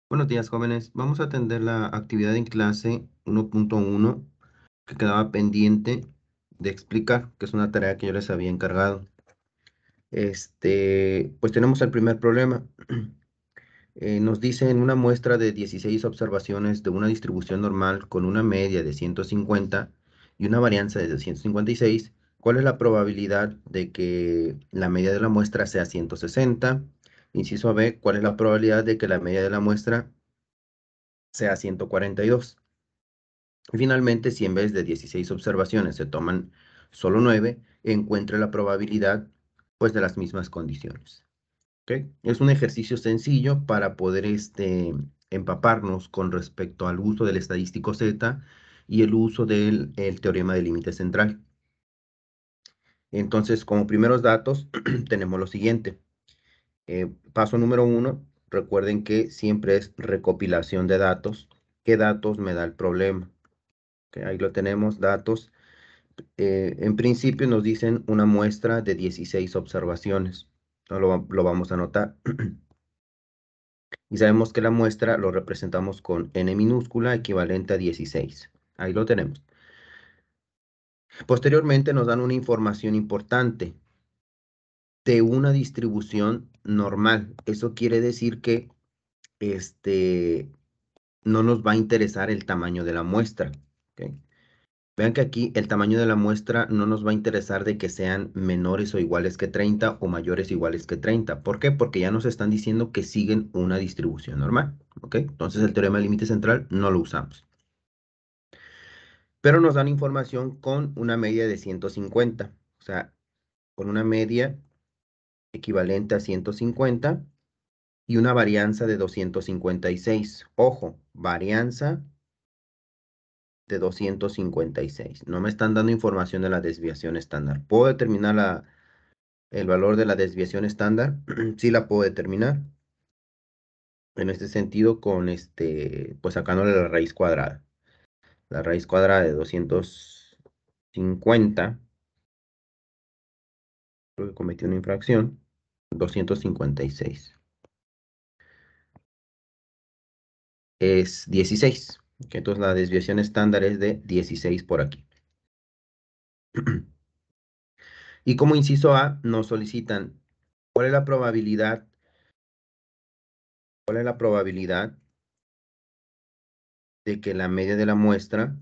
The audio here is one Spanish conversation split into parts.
Buenos días, jóvenes. Vamos a atender la actividad en clase 1.1 que quedaba pendiente de explicar, que es una tarea que yo les había encargado. Pues tenemos el primer problema. Nos dice en una muestra de 16 observaciones de una distribución normal con una media de 150 y una varianza de 256, ¿cuál es la probabilidad de que la media de la muestra sea 160? Inciso B, ¿cuál es la probabilidad de que la media de la muestra sea 142? Y finalmente, si en vez de 16 observaciones se toman solo 9, encuentre la probabilidad pues de las mismas condiciones. ¿Ok? Es un ejercicio sencillo para poder empaparnos con respecto al uso del estadístico Z y el uso del el teorema del límite central. Entonces, como primeros datos, tenemos lo siguiente. Paso número 1, recuerden que siempre es recopilación de datos. ¿Qué datos me da el problema? Okay, ahí lo tenemos, datos. En principio nos dicen una muestra de 16 observaciones. No lo vamos a anotar. Y sabemos que la muestra lo representamos con n minúscula equivalente a 16. Ahí lo tenemos. Posteriormente nos dan una información importante de una distribución normal. Eso quiere decir que no nos va a interesar el tamaño de la muestra. ¿Okay? Vean que aquí el tamaño de la muestra no nos va a interesar de que sean menores o iguales que 30 o mayores o iguales que 30. ¿Por qué? Porque ya nos están diciendo que siguen una distribución normal. ¿Ok? Entonces el teorema del límite central no lo usamos. Pero nos dan información con una media de 150. O sea, con una media equivalente a 150 y una varianza de 256. Ojo, varianza de 256. No me están dando información de la desviación estándar. ¿Puedo determinar el valor de la desviación estándar? Sí la puedo determinar. En este sentido, pues sacándole la raíz cuadrada. La raíz cuadrada de 250, creo que cometí una infracción, 256. Es 16. Entonces la desviación estándar es de 16 por aquí. Y como inciso A, nos solicitan cuál es la probabilidad, cuál es la probabilidad de que la media de la muestra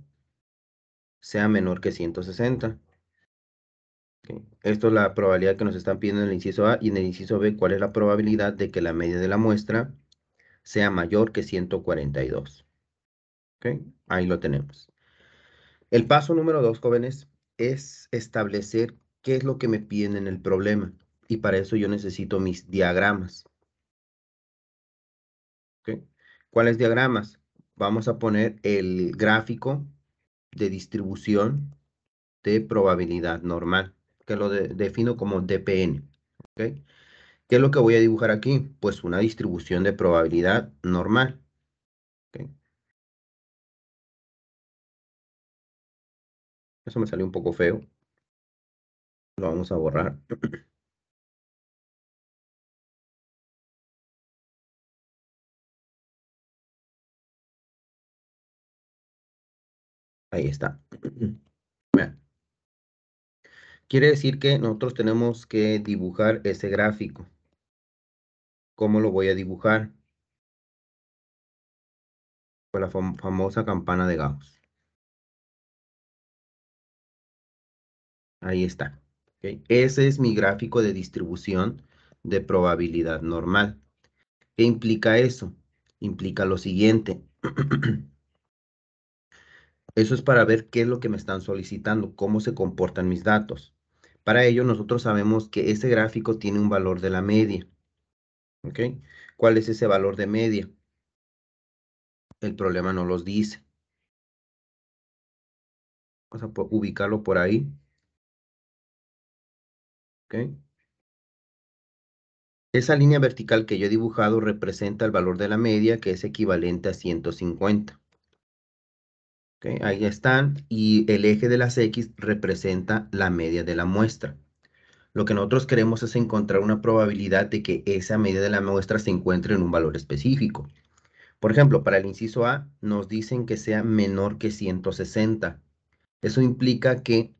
sea menor que 160. Okay. Esto es la probabilidad que nos están pidiendo en el inciso A, y en el inciso B, ¿cuál es la probabilidad de que la media de la muestra sea mayor que 142? Okay. Ahí lo tenemos. El paso número 2, jóvenes, es establecer qué es lo que me piden en el problema. Y para eso yo necesito mis diagramas. ¿Okay? ¿Cuáles diagramas? Vamos a poner el gráfico de distribución de probabilidad normal, que lo defino como DPN. ¿Okay? ¿Qué es lo que voy a dibujar aquí? Pues una distribución de probabilidad normal. ¿Okay? Eso me salió un poco feo. Lo vamos a borrar. Ahí está. Vean. Quiere decir que nosotros tenemos que dibujar ese gráfico. ¿Cómo lo voy a dibujar? Con la famosa campana de Gauss. Ahí está. ¿Okay? Ese es mi gráfico de distribución de probabilidad normal. ¿Qué implica eso? Implica lo siguiente. Eso es para ver qué es lo que me están solicitando, cómo se comportan mis datos. Para ello, nosotros sabemos que ese gráfico tiene un valor de la media. ¿Ok? ¿Cuál es ese valor de media? El problema no los dice. Vamos a ubicarlo por ahí. ¿Ok? Esa línea vertical que yo he dibujado representa el valor de la media, que es equivalente a 150. ¿Ok? Ahí están. Y el eje de las X representa la media de la muestra. Lo que nosotros queremos es encontrar una probabilidad de que esa medida de la muestra se encuentre en un valor específico. Por ejemplo, para el inciso A nos dicen que sea menor que 160. Eso implica que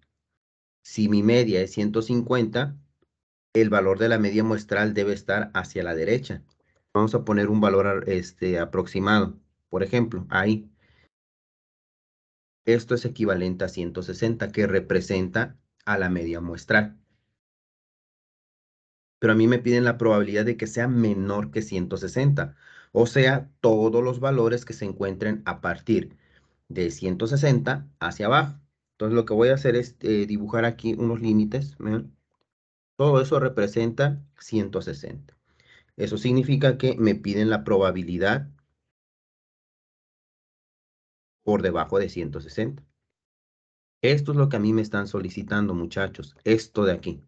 si mi media es 150, el valor de la media muestral debe estar hacia la derecha. Vamos a poner un valor aproximado. Por ejemplo, ahí, esto es equivalente a 160, que representa a la media muestral. Pero a mí me piden la probabilidad de que sea menor que 160, o sea, todos los valores que se encuentren a partir de 160 hacia abajo. Entonces lo que voy a hacer es dibujar aquí unos límites. ¿Ven? Todo eso representa 160. Eso significa que me piden la probabilidad por debajo de 160. Esto es lo que a mí me están solicitando, muchachos. Esto de aquí.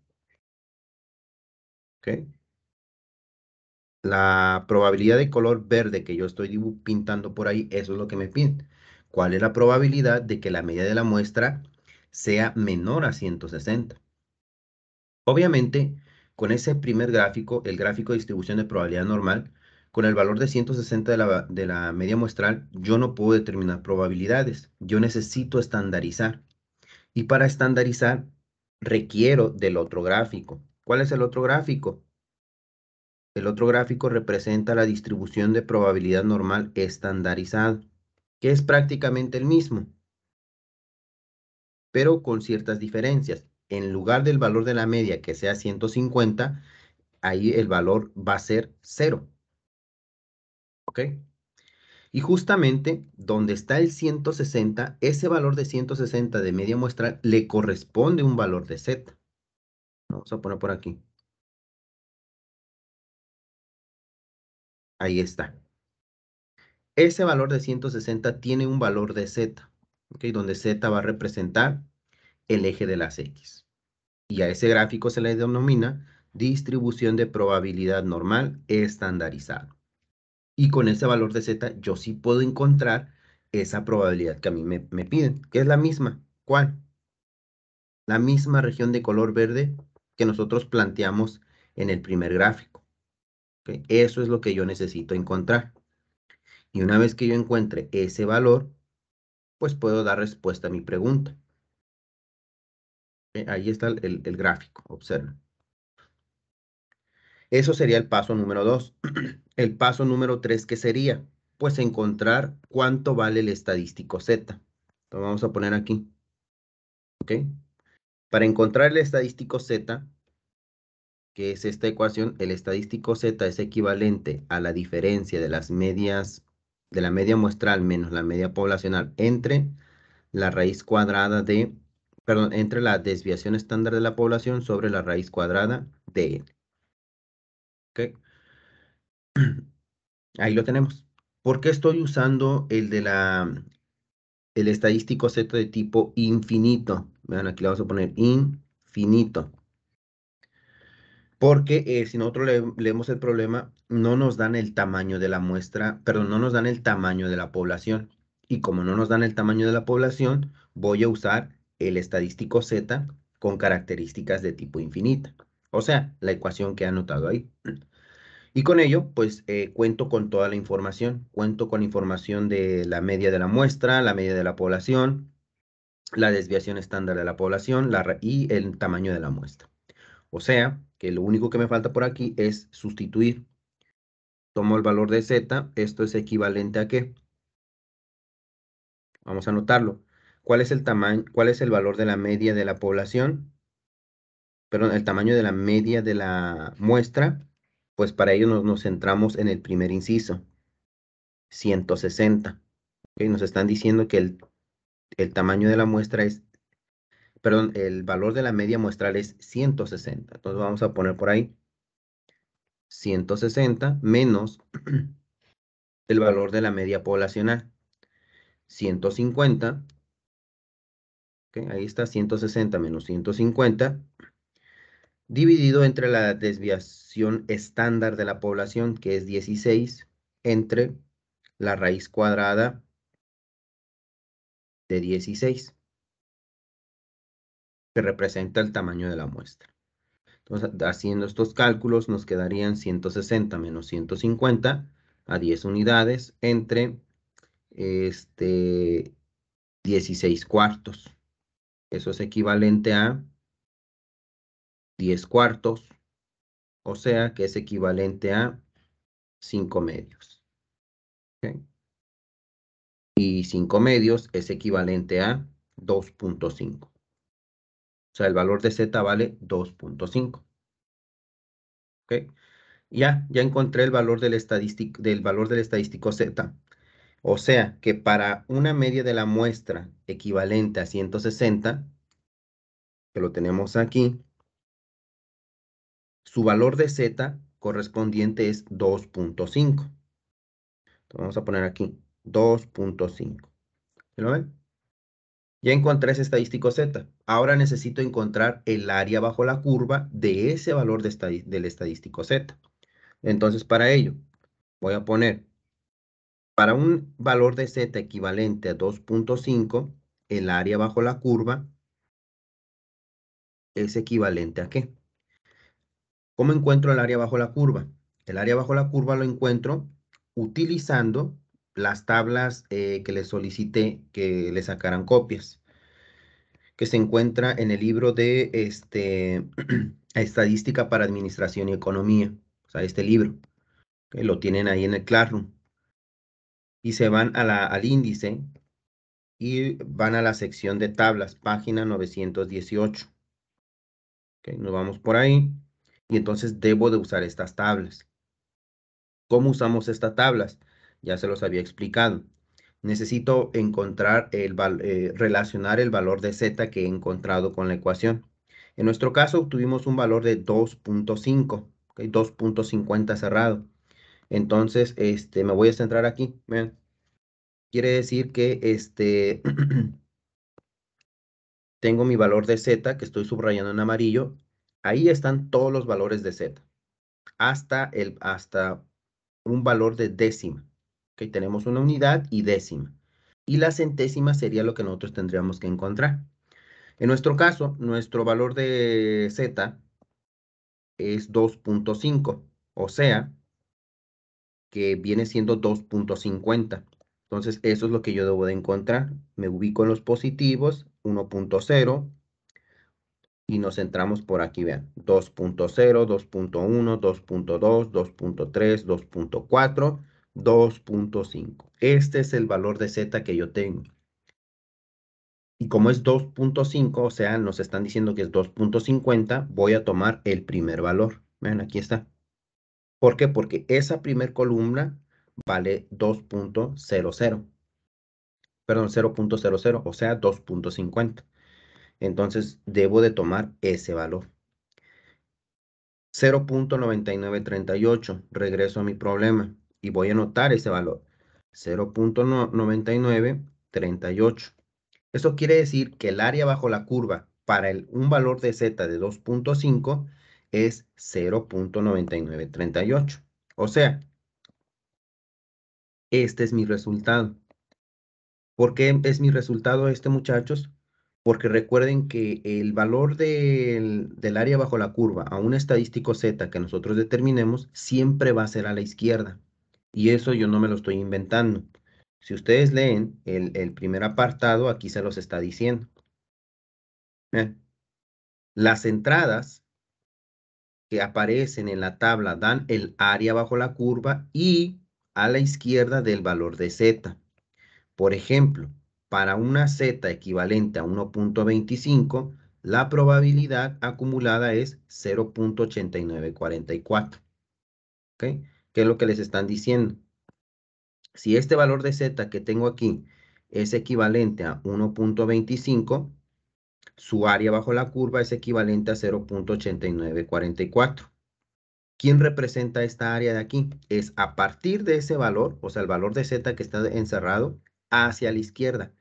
¿Ok? La probabilidad de color verde que yo estoy pintando por ahí, eso es lo que me piden. ¿Cuál es la probabilidad de que la media de la muestra sea menor a 160? Obviamente, con ese primer gráfico, el gráfico de distribución de probabilidad normal, con el valor de 160 de la media muestral, yo no puedo determinar probabilidades. Yo necesito estandarizar. Y para estandarizar, requiero del otro gráfico. ¿Cuál es el otro gráfico? El otro gráfico representa la distribución de probabilidad normal estandarizada, que es prácticamente el mismo, pero con ciertas diferencias. En lugar del valor de la media que sea 150, ahí el valor va a ser 0. ¿Ok? Y justamente donde está el 160, ese valor de 160 de media muestral le corresponde un valor de z. Vamos a poner por aquí. Ahí está. Ese valor de 160 tiene un valor de z, ¿ok? Donde z va a representar el eje de las x. Y a ese gráfico se le denomina distribución de probabilidad normal estandarizada. Y con ese valor de z yo sí puedo encontrar esa probabilidad que a mí me piden, que es la misma. ¿Cuál? La misma región de color verde que nosotros planteamos en el primer gráfico. ¿Ok? Eso es lo que yo necesito encontrar. Y una vez que yo encuentre ese valor, pues puedo dar respuesta a mi pregunta. Ahí está el gráfico, observen. Eso sería el paso número 2. El paso número 3, ¿qué sería? Pues encontrar cuánto vale el estadístico Z. Lo vamos a poner aquí. ¿Ok? Para encontrar el estadístico Z, que es esta ecuación, el estadístico Z es equivalente a la diferencia de las medias, de la media muestral menos la media poblacional entre la raíz cuadrada de, perdón, entre la desviación estándar de la población sobre la raíz cuadrada de n. ¿Ok? Ahí lo tenemos. ¿Por qué estoy usando el estadístico Z de tipo infinito? Vean, aquí le vamos a poner infinito. Porque si nosotros leemos el problema, no nos dan el tamaño de la muestra, perdón, no nos dan el tamaño de la población. Y como no nos dan el tamaño de la población, voy a usar el estadístico Z con características de tipo infinita. O sea, la ecuación que he anotado ahí. Y con ello, pues cuento con toda la información. Cuento con información de la media de la muestra, la media de la población, la desviación estándar de la población y el tamaño de la muestra. O sea, que lo único que me falta por aquí es sustituir. Tomo el valor de z. Esto es equivalente a ¿qué? Vamos a anotarlo. ¿Cuál es el tamaño? ¿Cuál es el valor de la media de la población? Perdón, el tamaño de la media de la muestra. Pues para ello nos centramos en el primer inciso. 160. ¿Ok? Nos están diciendo que el tamaño de la muestra es, perdón, el valor de la media muestral es 160. Entonces vamos a poner por ahí 160 menos el valor de la media poblacional, 150. ¿Ok? Ahí está 160 menos 150, dividido entre la desviación estándar de la población, que es 16, entre la raíz cuadrada de 16, que representa el tamaño de la muestra. Entonces, haciendo estos cálculos, nos quedarían 160 menos 150 a 10 unidades entre 16 cuartos. Eso es equivalente a 10 cuartos, o sea que es equivalente a 5 medios. ¿Ok? Y 5 medios es equivalente a 2.5. O sea, el valor de Z vale 2.5. ¿Ok? Ya encontré el valor del valor del estadístico Z. O sea que para una media de la muestra equivalente a 160, que lo tenemos aquí, su valor de Z correspondiente es 2.5. Vamos a poner aquí 2.5. ¿Sí lo ven? Ya encontré ese estadístico Z. Ahora necesito encontrar el área bajo la curva de ese valor del estadístico Z. Entonces, para ello, voy a poner, para un valor de Z equivalente a 2.5, el área bajo la curva es equivalente a ¿qué? ¿Cómo encuentro el área bajo la curva? El área bajo la curva lo encuentro utilizando las tablas que les solicité que le sacaran copias, que se encuentra en el libro de Estadística para Administración y Economía. O sea, este libro, que lo tienen ahí en el Classroom. Y se van al índice y van a la sección de tablas, página 918. ¿Ok? Nos vamos por ahí y entonces debo de usar estas tablas. ¿Cómo usamos estas tablas? Ya se los había explicado. Necesito encontrar relacionar el valor de Z que he encontrado con la ecuación. En nuestro caso obtuvimos un valor de 2.5, ¿ok? 2.50 cerrado. Entonces, me voy a centrar aquí. Vean. Quiere decir que tengo mi valor de Z que estoy subrayando en amarillo. Ahí están todos los valores de Z, hasta un valor de décima. ¿Ok? Tenemos una unidad y décima. Y la centésima sería lo que nosotros tendríamos que encontrar. En nuestro caso, nuestro valor de Z es 2.5, o sea, que viene siendo 2.50. Entonces, eso es lo que yo debo de encontrar. Me ubico en los positivos, 1.0, y nos centramos por aquí, vean, 2.0, 2.1, 2.2, 2.3, 2.4, 2.5. Este es el valor de Z que yo tengo. Y como es 2.5, o sea, nos están diciendo que es 2.50, voy a tomar el primer valor. Vean, aquí está. ¿Por qué? Porque esa primer columna vale 2.00. Perdón, 0.00, o sea, 2.50. Entonces, debo de tomar ese valor. 0.9938. Regreso a mi problema y voy a anotar ese valor. 0.9938. Eso quiere decir que el área bajo la curva para un valor de Z de 2.5 es 0.9938. O sea, este es mi resultado. ¿Por qué es mi resultado este, muchachos? Porque recuerden que el valor del área bajo la curva a un estadístico Z que nosotros determinemos siempre va a ser a la izquierda. Y eso yo no me lo estoy inventando. Si ustedes leen el primer apartado, aquí se los está diciendo. Las entradas que aparecen en la tabla dan el área bajo la curva y a la izquierda del valor de Z. Por ejemplo, para una Z equivalente a 1.25, la probabilidad acumulada es 0.8944. ¿Ok? ¿Qué es lo que les están diciendo? Si este valor de Z que tengo aquí es equivalente a 1.25, su área bajo la curva es equivalente a 0.8944. ¿Quién representa esta área de aquí? Es a partir de ese valor, o sea, el valor de Z que está encerrado, hacia la izquierda.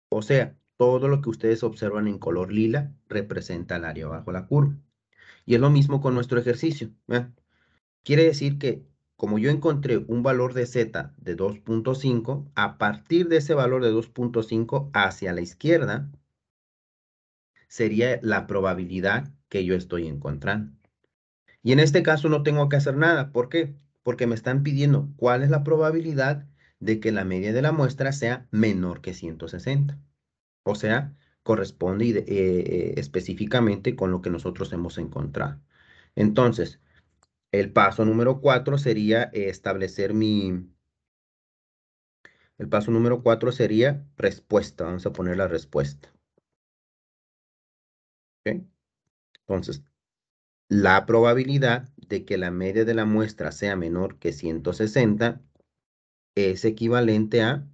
O sea, todo lo que ustedes observan en color lila representa el área bajo la curva. Y es lo mismo con nuestro ejercicio. ¿Eh? Quiere decir que como yo encontré un valor de Z de 2.5, a partir de ese valor de 2.5 hacia la izquierda, sería la probabilidad que yo estoy encontrando. Y en este caso no tengo que hacer nada. ¿Por qué? Porque me están pidiendo cuál es la probabilidad de que la media de la muestra sea menor que 160. O sea, corresponde específicamente con lo que nosotros hemos encontrado. Entonces, el paso número 4 sería el paso número 4 sería respuesta. Vamos a poner la respuesta. ¿Ok? Entonces, la probabilidad de que la media de la muestra sea menor que 160 es equivalente a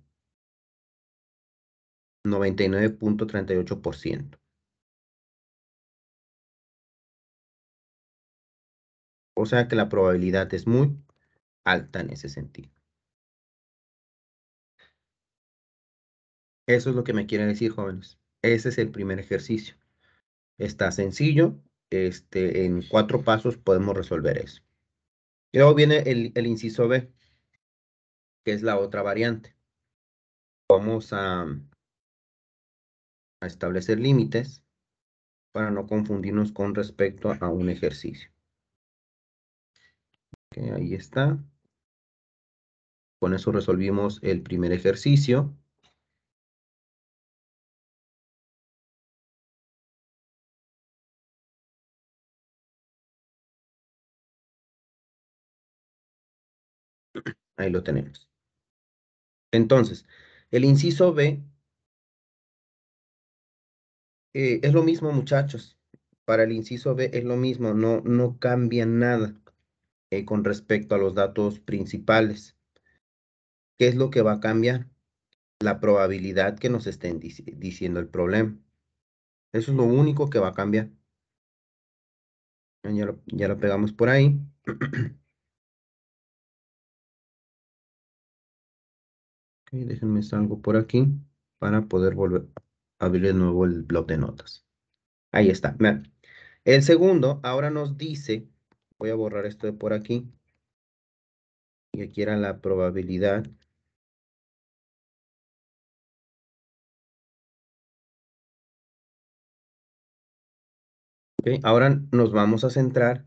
99.38%. O sea que la probabilidad es muy alta en ese sentido. Eso es lo que me quieren decir, jóvenes. Ese es el primer ejercicio. Está sencillo. En 4 pasos podemos resolver eso. Y luego viene el inciso B, que es la otra variante. Vamos a establecer límites para no confundirnos con respecto a un ejercicio. Ok, ahí está. Con eso resolvimos el primer ejercicio. Ahí lo tenemos. Entonces, el inciso B es lo mismo, muchachos. Para el inciso B es lo mismo, no cambia nada con respecto a los datos principales. ¿Qué es lo que va a cambiar? La probabilidad que nos estén diciendo el problema. Eso es lo único que va a cambiar. Ya lo pegamos por ahí. Ok, déjenme salgo por aquí para poder volver a abrir de nuevo el bloc de notas. Ahí está. Vean. El segundo ahora nos dice, voy a borrar esto de por aquí, y aquí era la probabilidad. Ok, ahora nos vamos a centrar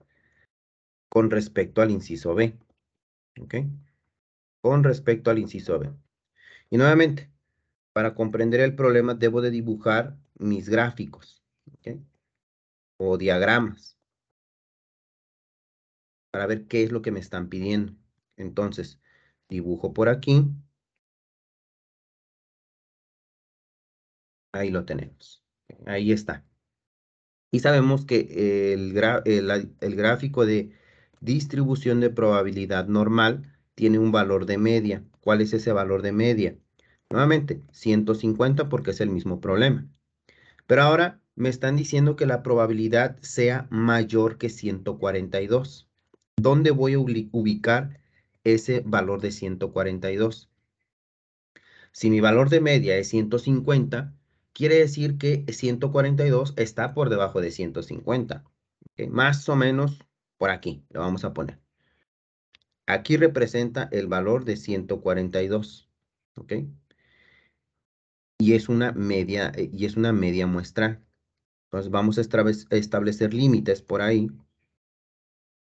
con respecto al inciso B. ¿Ok? Con respecto al inciso B. Y nuevamente, para comprender el problema debo de dibujar mis gráficos. ¿Ok? O diagramas para ver qué es lo que me están pidiendo. Entonces, dibujo por aquí. Ahí lo tenemos. Ahí está. Y sabemos que el gráfico de distribución de probabilidad normal tiene un valor de media. ¿Cuál es ese valor de media? Nuevamente, 150 porque es el mismo problema. Pero ahora me están diciendo que la probabilidad sea mayor que 142. ¿Dónde voy a ubicar ese valor de 142? Si mi valor de media es 150, quiere decir que 142 está por debajo de 150. ¿Ok? Más o menos por aquí lo vamos a poner. Aquí representa el valor de 142. ¿Ok? Y es una media muestral. Entonces vamos a establecer límites por ahí.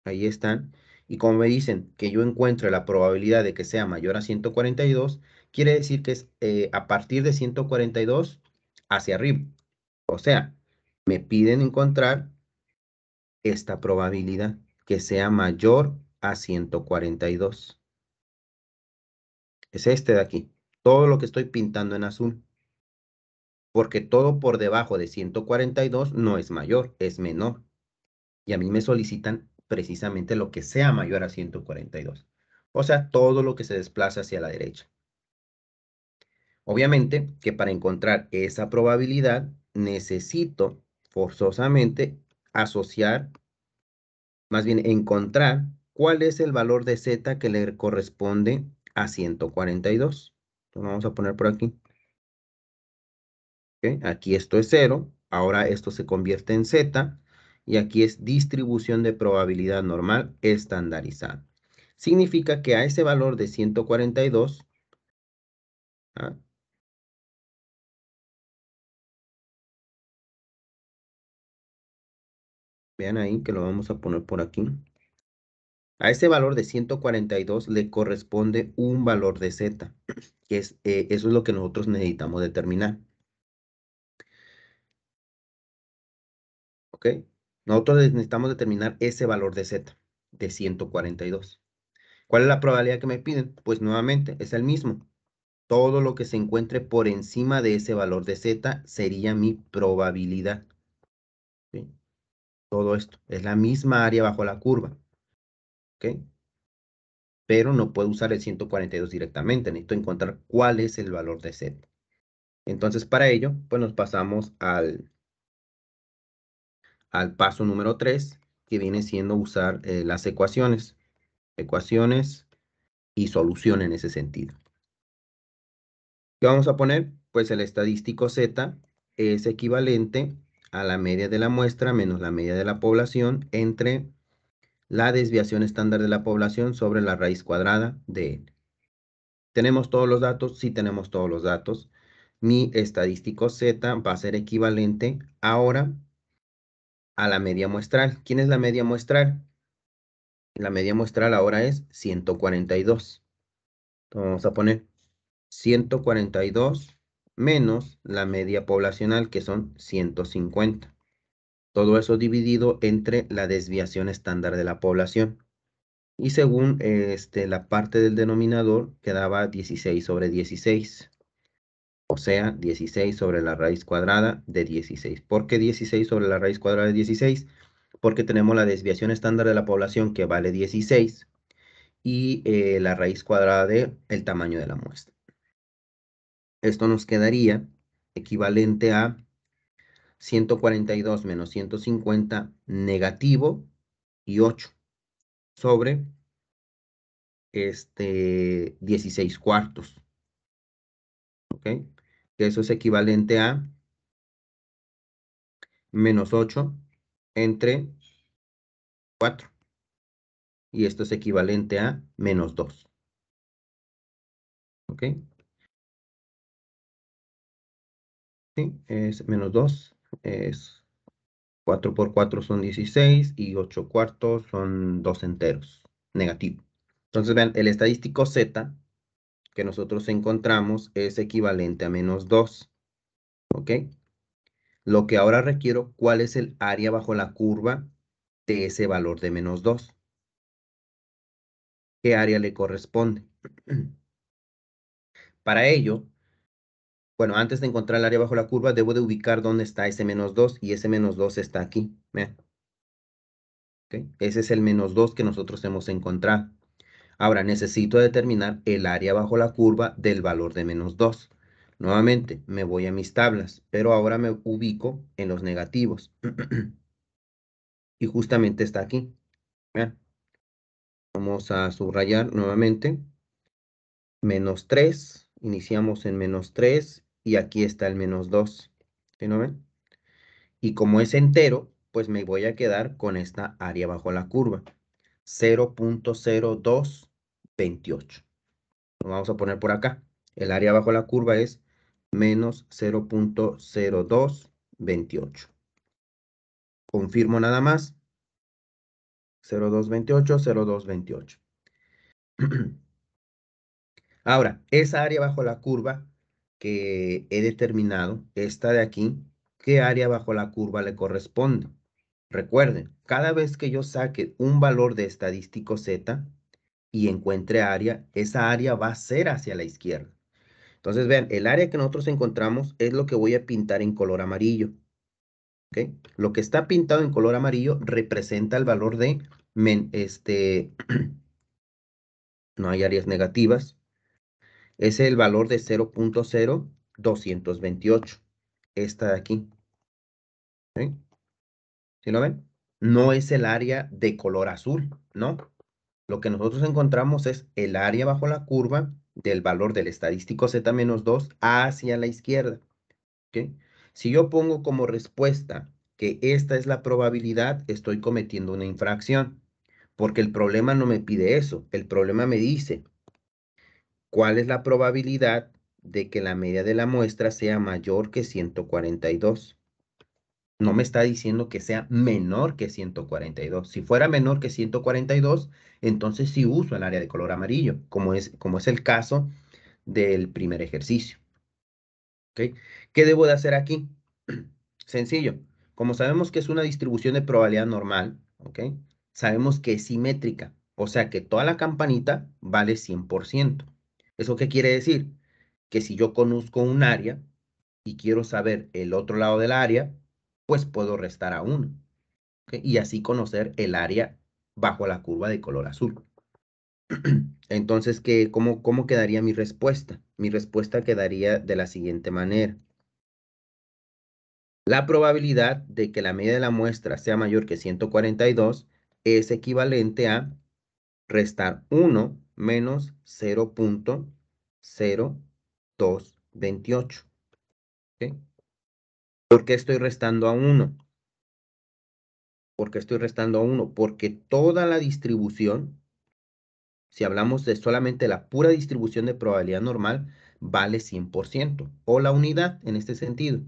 Ahí están. Y como me dicen que yo encuentre la probabilidad de que sea mayor a 142, quiere decir que es a partir de 142 hacia arriba. O sea, me piden encontrar esta probabilidad que sea mayor a 142. Es este de aquí. Todo lo que estoy pintando en azul. Porque todo por debajo de 142 no es mayor, es menor. Y a mí me solicitan precisamente lo que sea mayor a 142. O sea, todo lo que se desplaza hacia la derecha. Obviamente que para encontrar esa probabilidad necesito forzosamente asociar, más bien encontrar cuál es el valor de z que le corresponde a 142. Entonces vamos a poner por aquí. ¿Ok? Aquí esto es 0. Ahora esto se convierte en z. Y aquí es distribución de probabilidad normal estandarizada. Significa que a ese valor de 142, ¿ah? Vean ahí que lo vamos a poner por aquí. A ese valor de 142 le corresponde un valor de z, que es, eso es lo que nosotros necesitamos determinar. ¿Ok? Nosotros necesitamos determinar ese valor de z, de 142. ¿Cuál es la probabilidad que me piden? Pues nuevamente, es el mismo. Todo lo que se encuentre por encima de ese valor de z sería mi probabilidad. ¿Sí? Todo esto es la misma área bajo la curva. ¿Ok? Pero no puedo usar el 142 directamente. Necesito encontrar cuál es el valor de z. Entonces, para ello, pues nos pasamos al paso número 3, que viene siendo usar las ecuaciones. Ecuaciones y solución en ese sentido. ¿Qué vamos a poner? Pues el estadístico z es equivalente a la media de la muestra menos la media de la población entre la desviación estándar de la población sobre la raíz cuadrada de n. ¿Tenemos todos los datos? Sí, tenemos todos los datos. Mi estadístico z va a ser equivalente ahora a la media muestral. ¿Quién es la media muestral? La media muestral ahora es 142. Entonces vamos a poner 142 menos la media poblacional, que son 150. Todo eso dividido entre la desviación estándar de la población. Y según la parte del denominador, quedaba 16 sobre 16. O sea, 16 sobre la raíz cuadrada de 16. ¿Por qué 16 sobre la raíz cuadrada de 16? Porque tenemos la desviación estándar de la población que vale 16 y la raíz cuadrada de el tamaño de la muestra. Esto nos quedaría equivalente a 142 menos 150 negativo y 8 sobre 16 cuartos. ¿Ok? Eso es equivalente a menos 8 entre 4. Y esto es equivalente a menos 2. ¿Ok? Sí, es menos 2. Es 4 por 4 son 16 y 8 cuartos son 2 enteros. Negativo. Entonces, vean, el estadístico z que nosotros encontramos es equivalente a menos 2. ¿Ok? Lo que ahora requiero, ¿cuál es el área bajo la curva de ese valor de menos 2? ¿Qué área le corresponde? Para ello, bueno, antes de encontrar el área bajo la curva, debo de ubicar dónde está ese menos 2 y ese menos 2 está aquí. Vean. ¿Ok? Ese es el menos 2 que nosotros hemos encontrado. Ahora necesito determinar el área bajo la curva del valor de menos 2. Nuevamente, me voy a mis tablas, pero ahora me ubico en los negativos. Y justamente está aquí. Vean. Vamos a subrayar nuevamente. Menos 3. Iniciamos en menos 3 y aquí está el menos 2. ¿Sí no ven? Y como es entero, pues me voy a quedar con esta área bajo la curva. 0.0228. Lo vamos a poner por acá. El área bajo la curva es menos 0.0228. Confirmo nada más. 0.228, 0.228. Ahora, esa área bajo la curva que he determinado, esta de aquí, ¿qué área bajo la curva le corresponde? Recuerden, cada vez que yo saque un valor de estadístico z y encuentre área, esa área va a ser hacia la izquierda. Entonces, vean, el área que nosotros encontramos es lo que voy a pintar en color amarillo. ¿Ok? Lo que está pintado en color amarillo representa el valor de, no hay áreas negativas, es el valor de 0.0228. Esta de aquí. ¿Sí? ¿Sí lo ven? No es el área de color azul, ¿no? Lo que nosotros encontramos es el área bajo la curva del valor del estadístico z-2 hacia la izquierda. ¿Ok? Si yo pongo como respuesta que esta es la probabilidad, estoy cometiendo una infracción, porque el problema no me pide eso. El problema me dice cuál es la probabilidad de que la media de la muestra sea mayor que 142. No me está diciendo que sea menor que 142. Si fuera menor que 142, entonces sí uso el área de color amarillo, como es el caso del primer ejercicio. ¿Ok? ¿Qué debo de hacer aquí? Sencillo. Como sabemos que es una distribución de probabilidad normal, ¿ok? Sabemos que es simétrica, o sea que toda la campanita vale 100%. ¿Eso qué quiere decir? Que si yo conozco un área y quiero saber el otro lado del área, pues puedo restar a 1, ¿ok? Y así conocer el área bajo la curva de color azul. Entonces, ¿cómo quedaría mi respuesta? Mi respuesta quedaría de la siguiente manera. La probabilidad de que la media de la muestra sea mayor que 142 es equivalente a restar 1 menos 0.0228. ¿Ok? ¿Por qué estoy restando a 1? ¿Por qué estoy restando a 1? Porque toda la distribución, si hablamos de solamente la pura distribución de probabilidad normal, vale 100%, o la unidad en este sentido.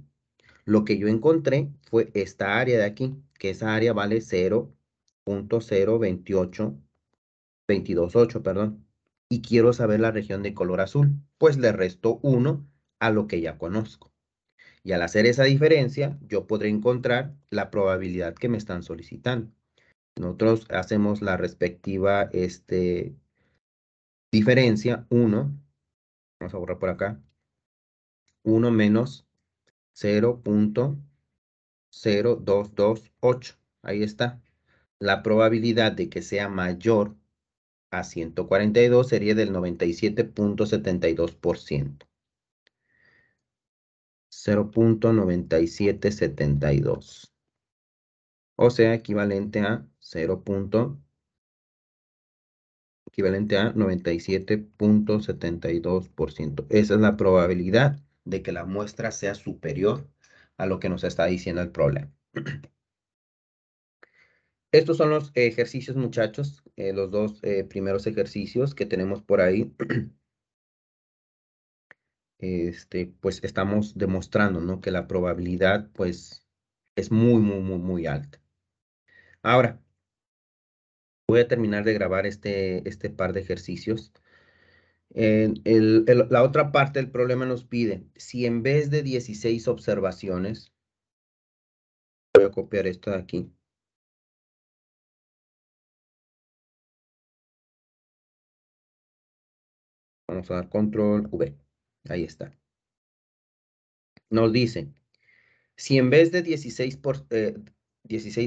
Lo que yo encontré fue esta área de aquí, que esa área vale 0.0228, perdón. Y quiero saber la región de color azul, pues le resto 1 a lo que ya conozco. Y al hacer esa diferencia, yo podré encontrar la probabilidad que me están solicitando. Nosotros hacemos la respectiva diferencia, 1, vamos a borrar por acá, 1 menos 0.0228. Ahí está. La probabilidad de que sea mayor a 142 sería del 97.72%. 0.9772. O sea, equivalente a 97.72%. Esa es la probabilidad de que la muestra sea superior a lo que nos está diciendo el problema. Estos son los ejercicios, muchachos, los dos primeros ejercicios que tenemos por ahí. Pues estamos demostrando, ¿no? Que la probabilidad, pues, es muy, muy, muy, muy alta. Ahora, voy a terminar de grabar este par de ejercicios. La otra parte del problema nos pide, si en vez de 16 observaciones, voy a copiar esto de aquí. Vamos a dar control V. Ahí está. Nos dice, si en vez de 16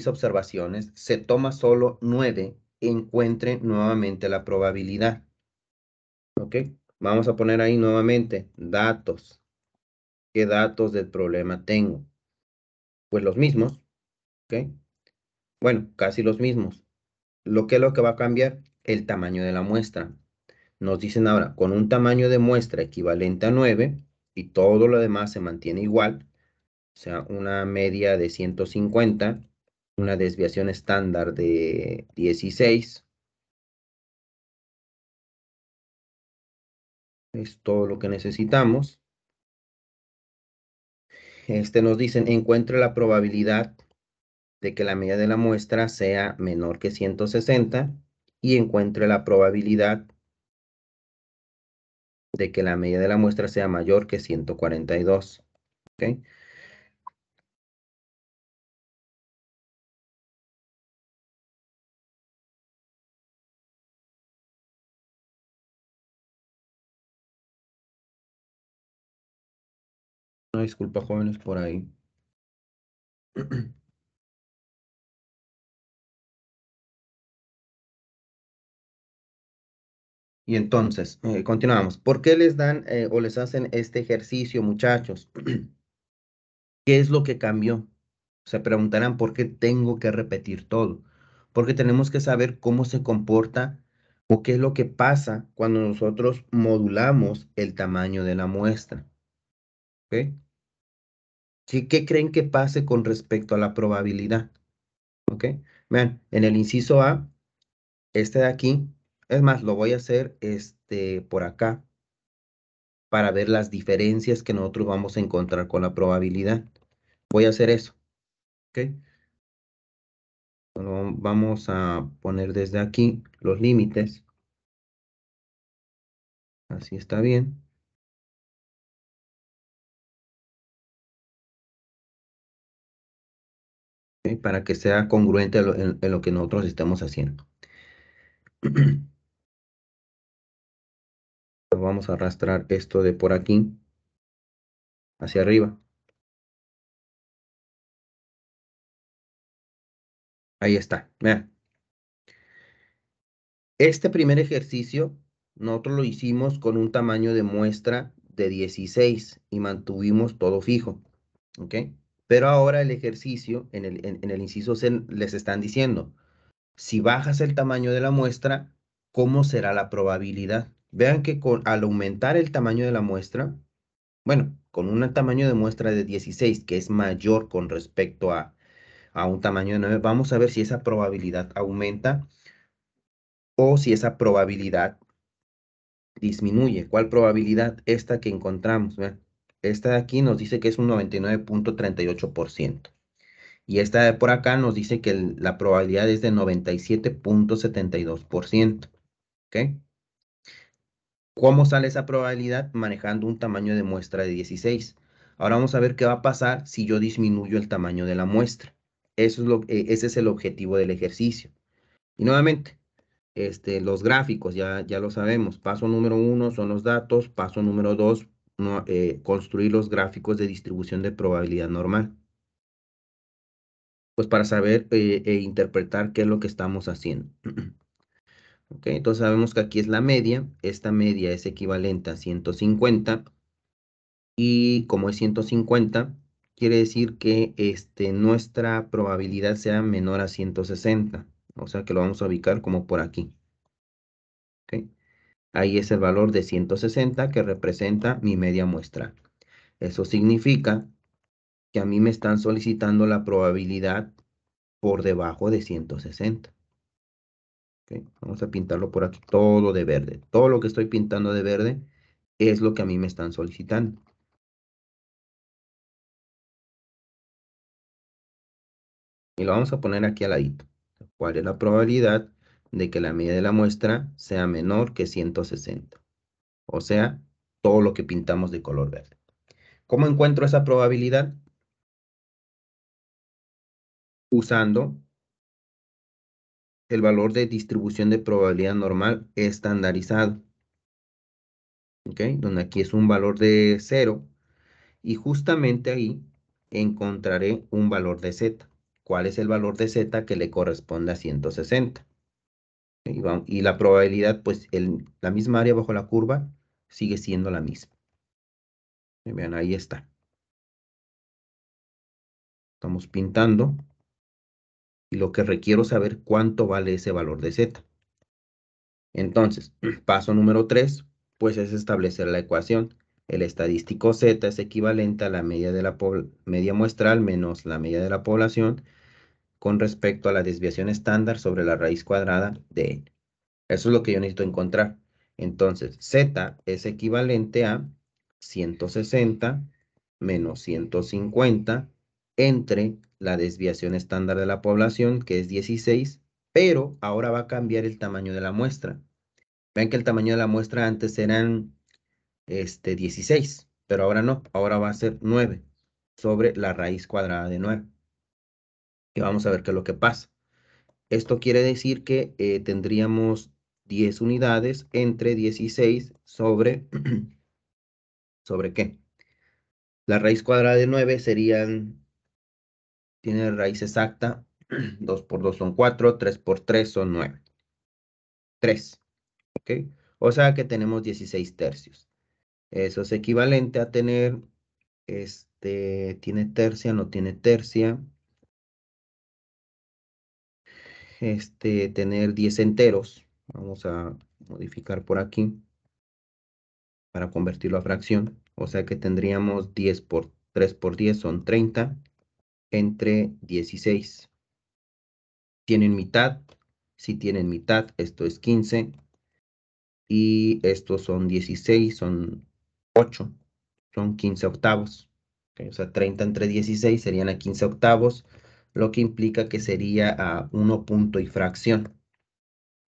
observaciones se toma solo 9, encuentre nuevamente la probabilidad. ¿Ok? Vamos a poner ahí nuevamente datos. ¿Qué datos del problema tengo? Pues los mismos. ¿Ok? Bueno, casi los mismos. ¿Qué es lo que va a cambiar? El tamaño de la muestra. Nos dicen ahora, con un tamaño de muestra equivalente a 9 y todo lo demás se mantiene igual, o sea, una media de 150, una desviación estándar de 16, es todo lo que necesitamos. Nos dicen, encuentre la probabilidad de que la media de la muestra sea menor que 160 y encuentre la probabilidad de que la media de la muestra sea mayor que 142. ¿Ok? No, disculpa, jóvenes, por ahí. Y entonces, continuamos. ¿Por qué les dan o les hacen este ejercicio, muchachos? ¿Qué es lo que cambió? Se preguntarán por qué tengo que repetir todo. Porque tenemos que saber cómo se comporta o qué es lo que pasa cuando nosotros modulamos el tamaño de la muestra. ¿Ok? ¿Qué creen que pase con respecto a la probabilidad? ¿Ok? Vean, en el inciso A, este de aquí, es más, lo voy a hacer por acá para ver las diferencias que nosotros vamos a encontrar con la probabilidad. Voy a hacer eso. Bueno, vamos a poner desde aquí los límites. Así está bien. ¿Ok? Para que sea congruente en lo que nosotros estemos haciendo. Vamos a arrastrar esto de por aquí hacia arriba. Ahí está. Vean. Este primer ejercicio nosotros lo hicimos con un tamaño de muestra de 16 y mantuvimos todo fijo. ¿Ok? Pero ahora el ejercicio en el inciso C les están diciendo, si bajas el tamaño de la muestra, ¿cómo será la probabilidad? Vean que al aumentar el tamaño de la muestra, bueno, con un tamaño de muestra de 16, que es mayor con respecto a un tamaño de 9, vamos a ver si esa probabilidad aumenta o si esa probabilidad disminuye. ¿Cuál probabilidad? Esta que encontramos. Vean. Esta de aquí nos dice que es un 99.38%. Y esta de por acá nos dice que la probabilidad es de 97.72%. ¿Ok? ¿Cómo sale esa probabilidad? Manejando un tamaño de muestra de 16. Ahora vamos a ver qué va a pasar si yo disminuyo el tamaño de la muestra. Ese es el objetivo del ejercicio. Y nuevamente, los gráficos, ya lo sabemos. Paso número 1 son los datos. Paso número 2, construir los gráficos de distribución de probabilidad normal. Pues para saber e interpretar qué es lo que estamos haciendo. Ok, entonces sabemos que aquí es la media. Esta media es equivalente a 150. Y como es 150, quiere decir que nuestra probabilidad sea menor a 160. O sea que lo vamos a ubicar como por aquí. ¿Ok? Ahí es el valor de 160 que representa mi media muestral. Eso significa que a mí me están solicitando la probabilidad por debajo de 160. ¿Ok? Vamos a pintarlo por aquí todo de verde. Todo lo que estoy pintando de verde es lo que a mí me están solicitando. Y lo vamos a poner aquí al ladito. ¿Cuál es la probabilidad de que la media de la muestra sea menor que 160? O sea, todo lo que pintamos de color verde. ¿Cómo encuentro esa probabilidad? Usando el valor de distribución de probabilidad normal estandarizado. ¿Ok? Donde aquí es un valor de 0. Y justamente ahí encontraré un valor de z. ¿Cuál es el valor de z que le corresponde a 160? Y la probabilidad, pues la misma área bajo la curva sigue siendo la misma. Vean, ahí está. Estamos pintando. Y lo que requiero saber cuánto vale ese valor de z. Entonces, paso número 3, pues es establecer la ecuación. El estadístico z es equivalente a la media de la media muestral menos la media de la población con respecto a la desviación estándar sobre la raíz cuadrada de n. Eso es lo que yo necesito encontrar. Entonces, z es equivalente a 160 menos 150 entre la desviación estándar de la población, que es 16, pero ahora va a cambiar el tamaño de la muestra. Vean que el tamaño de la muestra antes eran 16, pero ahora no, ahora va a ser 9 sobre la raíz cuadrada de 9. Y vamos a ver qué es lo que pasa. Esto quiere decir que tendríamos 10 unidades entre 16 sobre, ¿sobre qué? La raíz cuadrada de 9 serían, tiene raíz exacta, 2 por 2 son 4, 3 por 3 son 9. 3, ¿ok? O sea que tenemos 16 tercios. Eso es equivalente a tener, tiene tercia, no tiene tercia, tener 10 enteros. Vamos a modificar por aquí para convertirlo a fracción. O sea que tendríamos 10 por 3 por 10 son 30 entre 16. ¿Tienen mitad? Si tienen mitad, esto es 15. Y estos son 16, son 8. Son 15 octavos. Okay, o sea, 30 entre 16 serían a 15 octavos. lo que implica que sería a 1 punto y fracción.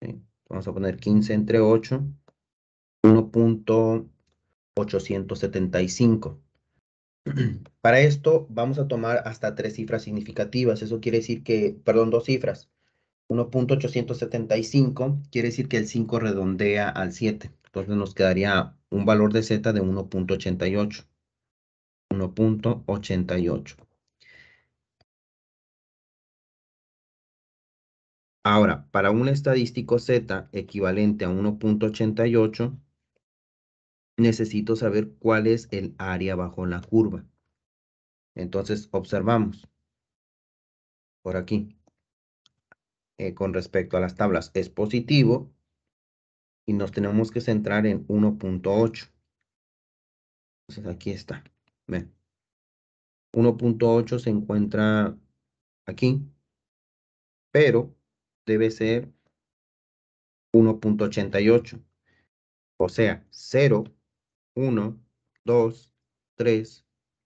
¿Sí? Vamos a poner 15 entre 8, 1.875. Para esto vamos a tomar hasta 3 cifras significativas. Eso quiere decir que, perdón, 2 cifras. 1.875 quiere decir que el 5 redondea al 7. Entonces nos quedaría un valor de z de 1.88. 1.88. Ahora, para un estadístico z equivalente a 1.88, necesito saber cuál es el área bajo la curva. Entonces, observamos por aquí, con respecto a las tablas, es positivo y nos tenemos que centrar en 1.8. Entonces, aquí está. Ven, 1.8 se encuentra aquí, pero debe ser 1.88. O sea, 0, 1, 2, 3,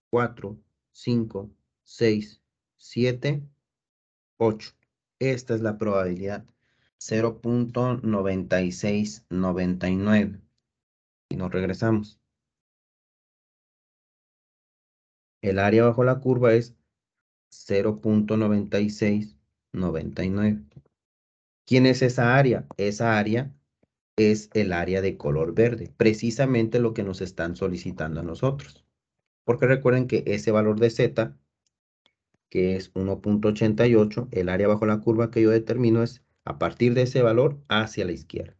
4, 5, 6, 7, 8. Esta es la probabilidad. 0.9699. Y nos regresamos. El área bajo la curva es 0.9699. ¿Quién es esa área? Esa área es el área de color verde, precisamente lo que nos están solicitando a nosotros. Porque recuerden que ese valor de z, que es 1.88, el área bajo la curva que yo determino es a partir de ese valor hacia la izquierda.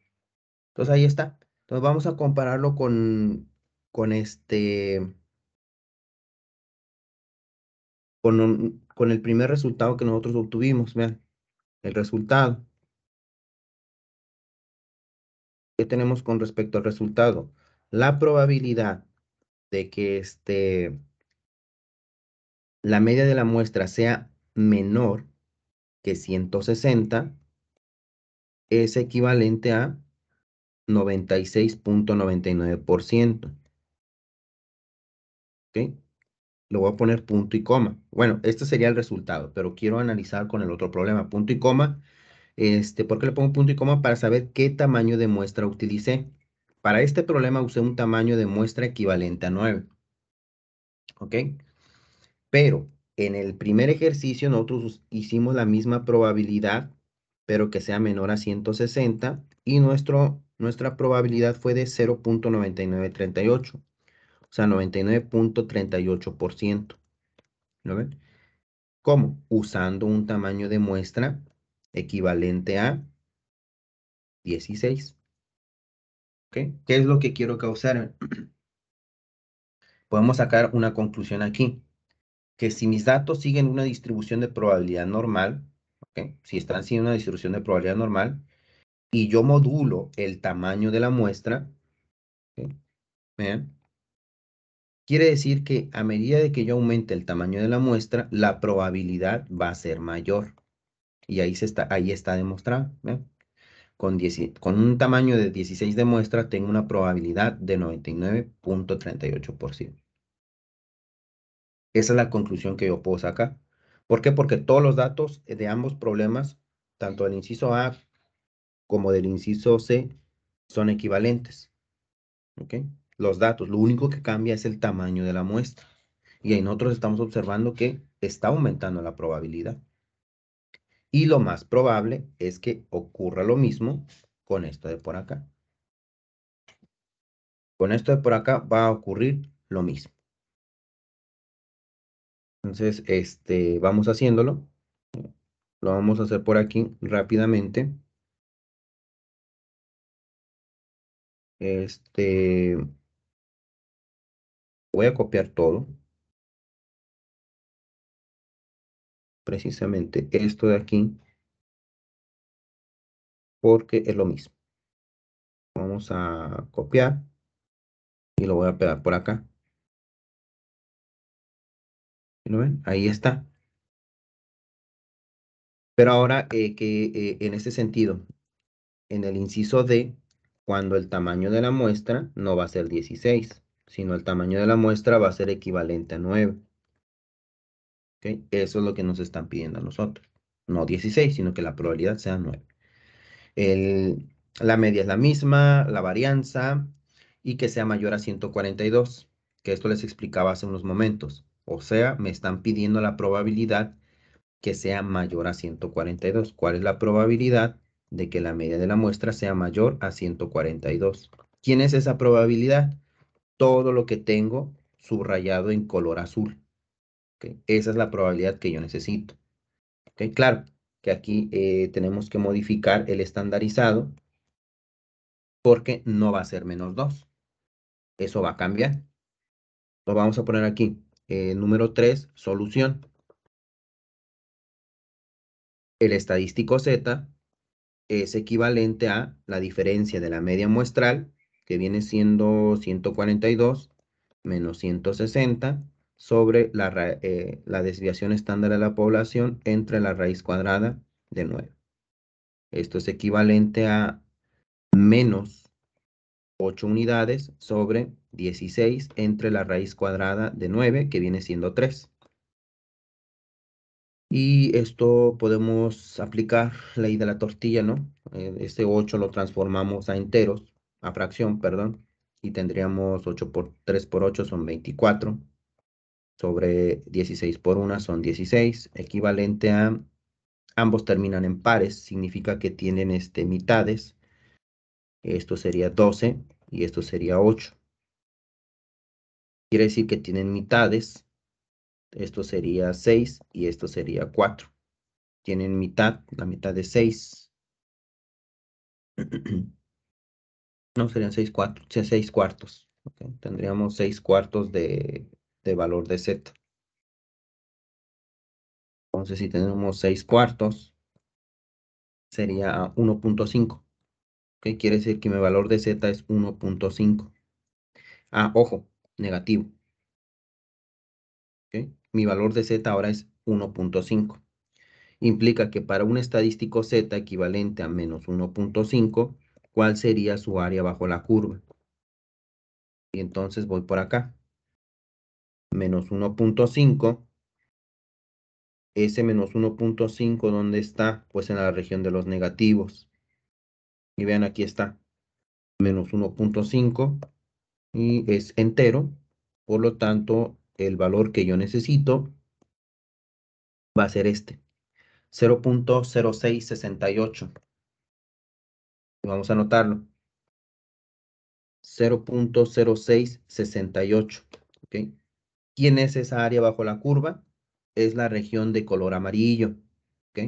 Entonces ahí está. Entonces vamos a compararlo con con el primer resultado que nosotros obtuvimos. Vean, el resultado. ¿Qué tenemos con respecto al resultado? La probabilidad de que la media de la muestra sea menor que 160 es equivalente a 96.99%. ¿Ok? Lo voy a poner punto y coma. Bueno, este sería el resultado, pero quiero analizar con el otro problema. Punto y coma. ¿Por qué le pongo punto y coma? Para saber qué tamaño de muestra utilicé. Para este problema usé un tamaño de muestra equivalente a 9. ¿Ok? Pero en el primer ejercicio nosotros hicimos la misma probabilidad, pero que sea menor a 160 y nuestra probabilidad fue de 0.9938, o sea, 99.38%. ¿Lo ven? ¿Cómo? Usando un tamaño de muestra equivalente a 16. ¿Ok? ¿Qué es lo que quiero causar? Podemos sacar una conclusión aquí, que si mis datos siguen una distribución de probabilidad normal, ¿ok? Si están siguiendo una distribución de probabilidad normal, y yo modulo el tamaño de la muestra, ¿ok? Vean, quiere decir que a medida de que yo aumente el tamaño de la muestra, la probabilidad va a ser mayor. Y ahí está demostrado. ¿Vean? Con un tamaño de 16 de muestra, tengo una probabilidad de 99.38%. Esa es la conclusión que yo puedo sacar. ¿Por qué? Porque todos los datos de ambos problemas, tanto del inciso A como del inciso C, son equivalentes. ¿Ok? Los datos, lo único que cambia es el tamaño de la muestra. Y ahí nosotros estamos observando que está aumentando la probabilidad. Y lo más probable es que ocurra lo mismo con esto de por acá. Con esto de por acá va a ocurrir lo mismo. Entonces, vamos haciéndolo. Lo vamos a hacer por aquí rápidamente. Voy a copiar todo. Precisamente esto de aquí, porque es lo mismo. Vamos a copiar y lo voy a pegar por acá. ¿Lo ven? Ahí está. Pero ahora en este sentido, en el inciso D, cuando el tamaño de la muestra no va a ser 16, sino el tamaño de la muestra va a ser equivalente a 9. ¿Ok? Eso es lo que nos están pidiendo a nosotros. No 16, sino que la probabilidad sea 9. La media es la misma, la varianza, y que sea mayor a 142, que esto les explicaba hace unos momentos. O sea, me están pidiendo la probabilidad que sea mayor a 142. ¿Cuál es la probabilidad de que la media de la muestra sea mayor a 142? ¿Quién es esa probabilidad? Todo lo que tengo subrayado en color azul. ¿Ok? Esa es la probabilidad que yo necesito. ¿Ok? Claro que aquí tenemos que modificar el estandarizado porque no va a ser -2. Eso va a cambiar. Lo vamos a poner aquí. Número 3, solución. El estadístico Z es equivalente a la diferencia de la media muestral, que viene siendo 142 menos 160 sobre la desviación estándar de la población entre la raíz cuadrada de 9. Esto es equivalente a menos 8 unidades sobre 16 entre la raíz cuadrada de 9, que viene siendo 3. Y esto podemos aplicar la ley de la tortilla, ¿no? Este 8 lo transformamos a enteros, a fracción, perdón, y tendríamos 8 por 3 por 8 son 24, sobre 16 por 1 son 16, equivalente a, ambos terminan en pares, significa que tienen mitades. Esto sería 12 y esto sería 8. Quiere decir que tienen mitades. Esto sería 6 y esto sería 4. Tienen mitad, la mitad de 6. No, serían 6 cuartos. 6 cuartos. Okay. Tendríamos 6 cuartos de valor de Z. Entonces, si tenemos 6 cuartos, sería 1.5. ¿Okay? Quiere decir que mi valor de Z es 1.5. Ah, ojo, negativo. ¿Okay? Mi valor de Z ahora es 1.5. Implica que para un estadístico Z equivalente a menos 1.5, ¿cuál sería su área bajo la curva? Y entonces voy por acá. Menos 1.5. Ese menos 1.5, ¿dónde está? Pues en la región de los negativos. Y vean, aquí está. Menos 1.5 y es entero. Por lo tanto, el valor que yo necesito va a ser este. 0.0668. Vamos a anotarlo. 0.0668. ¿Ok? ¿Quién es esa área bajo la curva? Es la región de color amarillo. ¿Ok?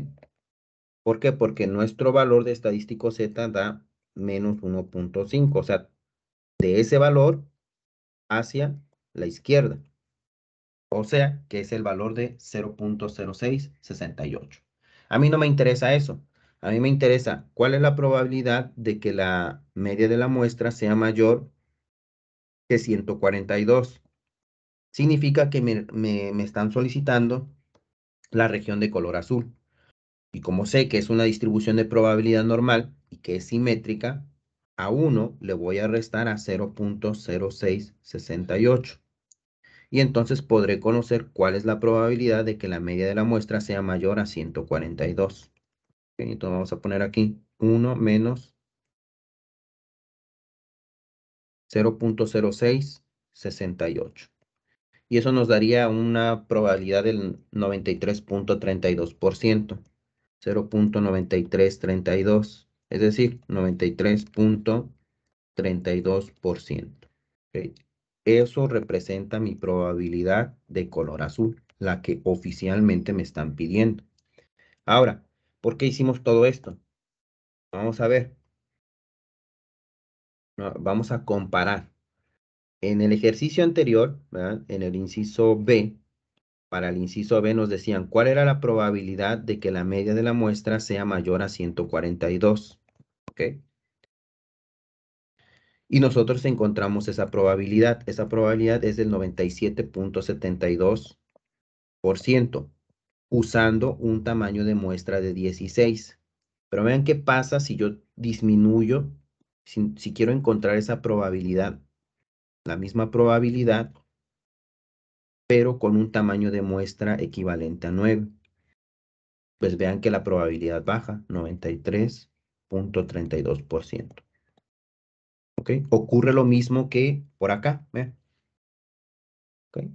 ¿Por qué? Porque nuestro valor de estadístico Z da menos 1.5. O sea, de ese valor hacia la izquierda. O sea, que es el valor de 0.0668. A mí no me interesa eso. A mí me interesa cuál es la probabilidad de que la media de la muestra sea mayor que 142. Significa que me están solicitando la región de color azul. Y como sé que es una distribución de probabilidad normal y que es simétrica, a 1 le voy a restar a 0.0668. Y entonces podré conocer cuál es la probabilidad de que la media de la muestra sea mayor a 142. Ok, entonces vamos a poner aquí 1 menos 0.0668. Y eso nos daría una probabilidad del 93.32%. 0.9332, es decir, 93.32%. ¿Ok? Eso representa mi probabilidad de color azul, la que oficialmente me están pidiendo. Ahora, ¿por qué hicimos todo esto? Vamos a ver. Vamos a comparar. En el ejercicio anterior, ¿verdad? En el inciso B, para el inciso B nos decían cuál era la probabilidad de que la media de la muestra sea mayor a 142. ¿Ok? Y nosotros encontramos esa probabilidad. Esa probabilidad es del 97.72%, usando un tamaño de muestra de 16. Pero vean qué pasa si yo disminuyo, si quiero encontrar esa probabilidad, la misma probabilidad, pero con un tamaño de muestra equivalente a 9. Pues vean que la probabilidad baja, 93.32%. ¿Ok? Ocurre lo mismo que por acá. ¿Ve? ¿Ok?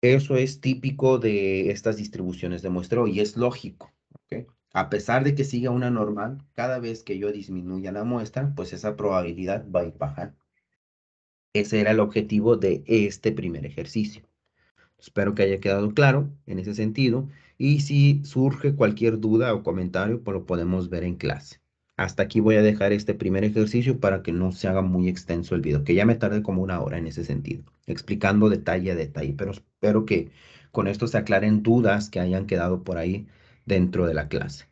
Eso es típico de estas distribuciones de muestreo y es lógico. ¿Ok? A pesar de que siga una normal, cada vez que yo disminuya la muestra, pues esa probabilidad va a ir bajando. Ese era el objetivo de este primer ejercicio. Espero que haya quedado claro en ese sentido y si surge cualquier duda o comentario, pues lo podemos ver en clase. Hasta aquí voy a dejar este primer ejercicio para que no se haga muy extenso el video, que ya me tardé como una hora en ese sentido, explicando detalle a detalle, pero espero que con esto se aclaren dudas que hayan quedado por ahí dentro de la clase.